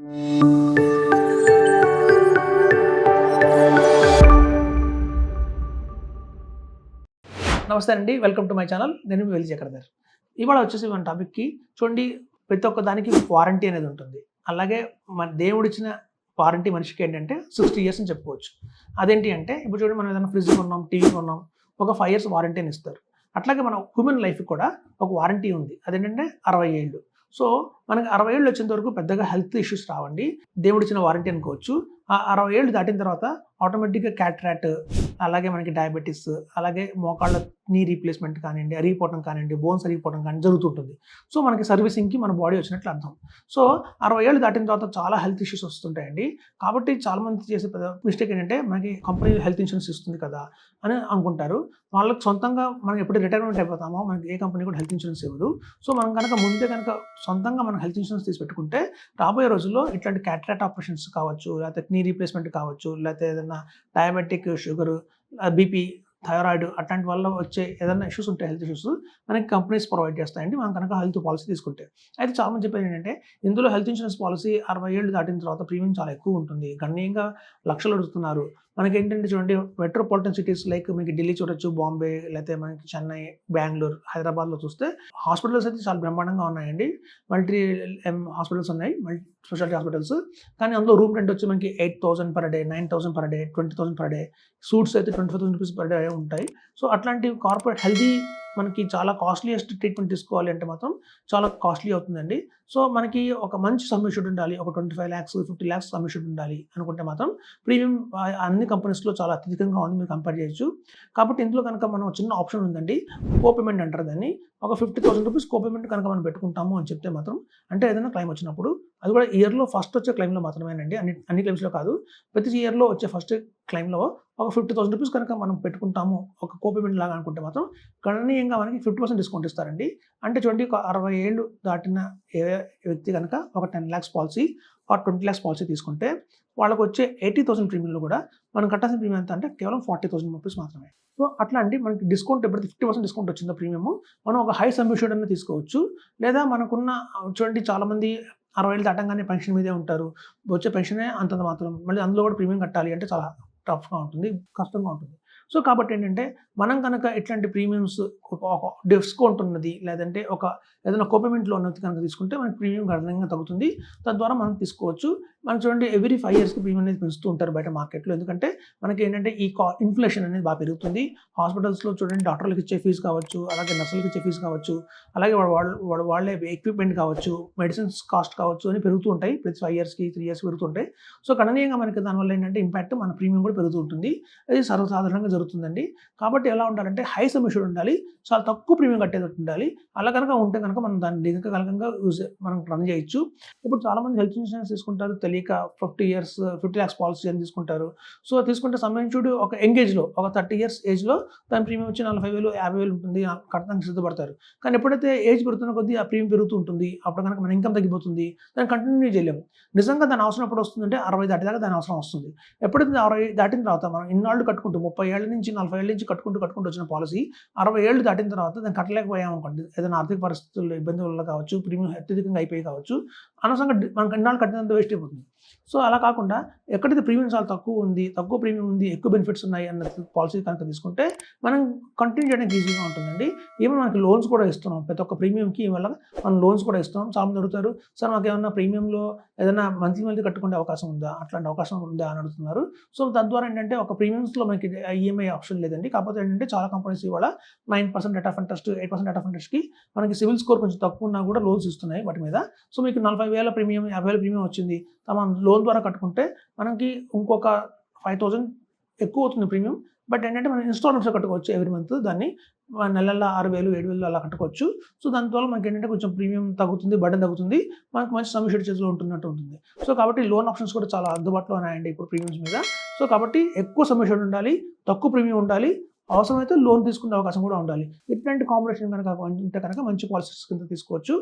నమస్తే అండి, welcome to my channel. నేను మీ వెల్లి చక్రధర్. ఇవాళ వచ్చేసి మన టాపిక్కి చూడండి, ప్రతి ఒక్క దానికి వారంటీ అనేది ఉంటుంది. అలాగే మన దేవుడిచ్చిన వారంటీ మనిషికి ఏంటంటే 60 years అని చెప్పుకోవచ్చు. అదేంటి అంటే ఇప్పుడు చూడండి, మనం ఏదైనా ఫ్రిడ్జ్ కొన్నాం, టీవీ కొన్నాం, ఒక 5 years వారంటీ అని ఇస్తారు. అట్లాగే మన హ్యూమన్ లైఫ్ కూడా ఒక వారంటీ ఉంది. అదేంటంటే 60 ఏళ్ళు. సో మనకి 60 ఏళ్ళు వచ్చేంత వరకు పెద్దగా హెల్త్ ఇష్యూస్ రావండి, దేవుడిచ్చిన వారంటీ అనుకోవచ్చు. ఆ 60 ఏళ్ళు దాటిన తర్వాత ఆటోమేటిక్గా క్యాట్రాక్ట్, అలాగే మనకి డయాబెటీస్, అలాగే మోకాళ్ళ నీ రీప్లేస్మెంట్ కానివ్వండి, అరిగిపోవడం కానివ్వండి, బోన్స్ అరిగిపోవడం కానీ జరుగుతుంటుంది. సో మనకి సర్వీసింగ్కి మన బాడీ వచ్చినట్లు అర్థం. సో 60 ఏళ్ళు దాటిన తర్వాత చాలా హెల్త్ ఇష్యూస్ వస్తుంటాయండి. కాబట్టి చాలామంది చేసే పెద్ద మిస్టేక్ ఏంటంటే, మనకి కంపెనీ హెల్త్ ఇన్సూరెన్స్ ఇస్తుంది కదా అని అనుకుంటారు. వాళ్ళకి సొంతంగా మనం ఎప్పుడు రిటైర్మెంట్ అయిపోతామో మనకి ఏ కంపెనీ కూడా హెల్త్ ఇన్సూరెన్స్ ఇవ్వదు. సో మనం కనుక ముందే కనుక సొంతంగా మనం హెల్త్ ఇన్సూరెన్స్ తీసి పెట్టుకుంటే రాబోయే రోజుల్లో ఇట్లాంటి క్యాట్రాక్ట్ ఆపరేషన్స్ కావచ్చు, లేకపోతే నీ రీప్లేస్మెంట్ కావచ్చు, లేకపోతే ఏదైనా డయాబెటిక్, షుగర్, బీపీ, థైరాయిడ్ అట్లాంటి వల్ల వచ్చే ఏదైనా ఇష్యూస్ ఉంటాయి, హెల్త్ ఇష్యూస్ మనకి కంపెనీస్ ప్రొవైడ్ చేస్తాయండి, మనం కనుక హెల్త్ పాలసీ తీసుకుంటే. అయితే చాలామంది చెప్పేది ఏంటంటే, ఇందులో హెల్త్ ఇన్సూరెన్స్ పాలసీ 60 ఏళ్ళు దాటిన తర్వాత ప్రీమియం చాలా ఎక్కువ ఉంటుంది, గణనీయంగా లక్షలు అడుగుతున్నారు. మనకి ఏంటంటే చూడండి, మెట్రోపాలిటన్ సిటీస్ లైక్ మీకు ఢిల్లీ చూడొచ్చు, బాంబే, లేకపోతే మనకి చెన్నై, బెంగళూరు, హైదరాబాద్లో చూస్తే హాస్పిటల్స్ అయితే చాలా బ్రహ్మాండంగా ఉన్నాయండి. మల్టీ హాస్పిటల్స్ ఉన్నాయి, మల్టీ స్పెషాలిటీ హాస్పిటల్స్. కానీ అందులో రూమ్ రెంట్ వచ్చి మనకి 8,000 per day, 9,000 per day, 20,000 per day. Suits అయితే 25,000 rupees per day ఉంటాయి. సో అట్లాంటి కార్పొరేట్ హెల్తీ మనకి చాలా కాస్ట్లీయెస్ట్ ట్రీట్మెంట్ తీసుకోవాలి అంటే మాత్రం చాలా కాస్ట్లీ అవుతుందండి. సో మనకి ఒక మంచి సమ్ ఇష్యూడ్ ఉండాలి, ఒక 25 lakhs, 50 lakhs సమ్ ఇష్యూడ్ ఉండాలి అనుకుంటే మాత్రం ప్రీమియం అన్ని కంపెనీస్లో చాలా అత్యధికంగా ఉంది, మీరు కంపేర్ చేయొచ్చు. కాబట్టి ఇందులో కనుక మనం చిన్న ఆప్షన్ ఉందండి, కోపేమెంట్ అంటారు దాన్ని. ఒక 50,000 rupees కోపేమెంట్ కనుక మనం పెట్టుకుంటాము అని చెప్తే మాత్రం, అంటే ఏదైనా క్లైమ్ వచ్చినప్పుడు, అది కూడా ఇయర్లో ఫస్ట్ వచ్చే క్లైమ్లో మాత్రమేనండి, అన్ని క్లైమ్స్లో కాదు, ప్రతి ఇయర్లో వచ్చే ఫస్ట్ క్లైమ్లో ఒక 50,000 rupees కనుక మనం పెట్టుకుంటాము ఒక కోపేమెంట్ లాగా అనుకుంటే మాత్రం గణనీయంగా మనకి 50% డిస్కౌంట్ ఇస్తారండి. అంటే చూడండి, ఒక 60 ఏళ్ళు దాటిన ఏ వ్యక్తి కనుక ఒక 10 lakhs policy or 20 lakhs policy తీసుకుంటే వాళ్ళకు వచ్చే 80,000 ప్రీమియంలో కూడా మనం కట్టాల్సిన ప్రీమియం ఎంత అంటే కేవలం 40,000 rupees మాత్రమే. సో అట్లా అండి, మనకి డిస్కౌంట్ ఎప్పుడైతే 50% డిస్కౌంట్ వచ్చిందో ప్రీమియము, మనం ఒక హై సమ్ ఇష్యూడ్ అనేది తీసుకోవచ్చు. లేదా మనకున్న చూడండి, చాలామంది 60 ఏళ్ళు దాటంగానే పెన్షన్ మీదే ఉంటారు, వచ్చే పెన్షనే అంతంత మాత్రం, మళ్ళీ అందులో కూడా ప్రీమియం కట్టాలి అంటే చాలా టఫ్గా ఉంటుంది, కష్టంగా ఉంటుంది. సో కాబట్టి ఏంటంటే, మనం కనుక ఇట్లాంటి ప్రీమియమ్స్ ఒక డిస్కౌంట్ ఉన్నది, లేదంటే ఒక ఏదైనా కోపేమెంట్లో ఉన్నది కనుక తీసుకుంటే మనకి ప్రీమియం గణనీయంగా తగ్గుతుంది. తద్వారా మనం తీసుకోవచ్చు. మనం చూడండి, ఎవ్రీ 5 yearsకి ప్రీమియం అనేది పెంచుతూ ఉంటారు బయట మార్కెట్లో. ఎందుకంటే మనకి ఏంటంటే ఈ ఇన్ఫ్లేషన్ అనేది బాగా పెరుగుతుంది. హాస్పిటల్స్లో చూడండి, డాక్టర్లకు ఇచ్చే ఫీజు కావచ్చు, అలాగే నర్సులకు ఇచ్చే ఫీజు కావచ్చు, అలాగే వాళ్ళే ఎక్విప్మెంట్ కావచ్చు, మెడిసిన్స్ కాస్ట్ కావచ్చు అని పెరుగుతూ ఉంటాయి. ప్రతి 5 yearsకి 3 years పెరుగుతుంటాయి. సో గణనీయంగా మనకి దానివల్ల ఏంటంటే ఇంపాక్ట్ మన ప్రీమియం కూడా పెరుగుతూ ఉంటుంది. అది సర్వసాధారణంగా జరుగుతుందండి. కాబట్టి ఎలా ఉండాలంటే, హై సమ్ ఇష్యూడ్ ఉండాలి, చాలా తక్కువ ప్రీమియం కట్టేటట్టు ఉండాలి. అలా కనుక ఉంటే కనుక మనం దాన్ని దీర్ఘకాలికంగా మనం రన్ చేయొచ్చు. ఇప్పుడు చాలామంది హెల్త్ ఇన్సూరెన్స్ తీసుకుంటారు తెలియక, 50 years 50 lakhs పాలసీ అని తీసుకుంటారు. సో తీసుకుంటే సంబంధించుడు ఒక యంగేజ్లో, ఒక 30 years ఏజ్లో దాని ప్రీమియం వచ్చి 40,000, 50,000 ఉంటుంది, కట్టడానికి సిద్ధపడతారు. కానీ ఎప్పుడైతే ఏజ్ పెరుగుతున్న కొద్దీ ఆ ప్రీమియం పెరుగుతూ ఉంటుంది, అప్పుడు కనుక మన ఇన్కమ్ తగ్గిపోతుంది, దాన్ని కంటిన్యూ చేయలేము. నిజంగా దాని అవసరం ఎప్పుడు వస్తుందంటే 60 దాటిదాకా దాని అవసరం వస్తుంది. ఎప్పుడైతే 60 దాటిన తర్వాత మనం ఇన్నాళ్ళు కట్టుకుంటూ 30 ఏళ్ళ నుంచి 40 ఏళ్ళ నుంచి కట్టుకుంటూ వచ్చిన పాలసీ 60 ఏళ్ళు దాటిన తర్వాత దాన్ని కట్టలేకపోయామనుకోండి, ఏదైనా ఆర్థిక పరిస్థితుల్లో ఇబ్బంది వల్ల కావచ్చు, ప్రీమియం అత్యధికంగా అయిపోయి కావచ్చు, అనవసరంగా మనకు ఇన్నాళ్ళు కట్టినంత వేస్ట్ అయిపోతుంది. సో అలా కాకుండా ఎక్కడైతే ప్రీమియం చాలా తక్కువ ఉంది, తక్కువ ప్రీమియం ఉంది, ఎక్కువ బెనిఫిట్స్ ఉన్నాయి అన్న పాలసీ కనుక తీసుకుంటే మనం కంటిన్యూ చేయడానికి ఈజీగా ఉంటుందండి. ఈవెన్ మనకి లోన్స్ కూడా ఇస్తున్నాం, ప్రతి ఒక్క ప్రీమియంకి వల్ల మనం లోన్స్ కూడా ఇస్తున్నాం. చాలామంది అడుగుతారు, సార్ మాకు ఏమన్నా ప్రీమియంలో ఏదైనా మంత్లీ కట్టుకునే అవకాశం ఉందా, అట్లాంటి అవకాశం ఉందా అని అడుగుతున్నారు. సో తద్వారా ఏంటంటే, ఒక ప్రీమియమ్స్లో మనకి ఈఎంఐ ఆప్షన్ లేదండి. కాకపోతే ఏంటంటే, చాలా కంపెనీస్ ఇవాళ 9% rate of interest, 8% rate of ఇంట్రెస్ట్కి మనకి సివిల్ స్కోర్ కొంచెం తక్కువ ఉన్నా కూడా లోన్స్ ఇస్తున్నాయి వాటి మీద. సో మీకు 40,000 ప్రీమియం, 50,000 ప్రీమియం వచ్చింది, మనం లోన్ ద్వారా కట్టుకుంటే మనకి ఇంకొక 5,000 ఎక్కువ అవుతుంది ప్రీమియం. బట్ ఏంటంటే మనం ఇన్స్టాల్మెంట్స్లో కట్టుకోవచ్చు ఎవ్రీ మంత్, దాన్ని నెలల్లో 6,000, 7,000 అలా కట్టుకోవచ్చు. సో దానివల్ల మనకి ఏంటంటే కొంచెం ప్రీమియం తగ్గుతుంది, బర్డెన్ తగ్గుతుంది, మనకు మంచి సమ్ ఇష్యూడ్ చేతిలో ఉంటున్నట్టు ఉంటుంది. సో కాబట్టి లోన్ ఆప్షన్స్ కూడా చాలా అందుబాటులో ఉన్నాయండి ఇప్పుడు ప్రీమియమ్స్ మీద. సో కాబట్టి ఎక్కువ సమ్ ఇష్యూడ్ ఉండాలి, తక్కువ ప్రీమియం ఉండాలి, అవసరమైతే లోన్ తీసుకునే అవకాశం కూడా ఉండాలి. ఇట్లాంటి కాంబినేషన్ కనుక ఉంటే కనుక మంచి పాలసీస్ కింద తీసుకోవచ్చు.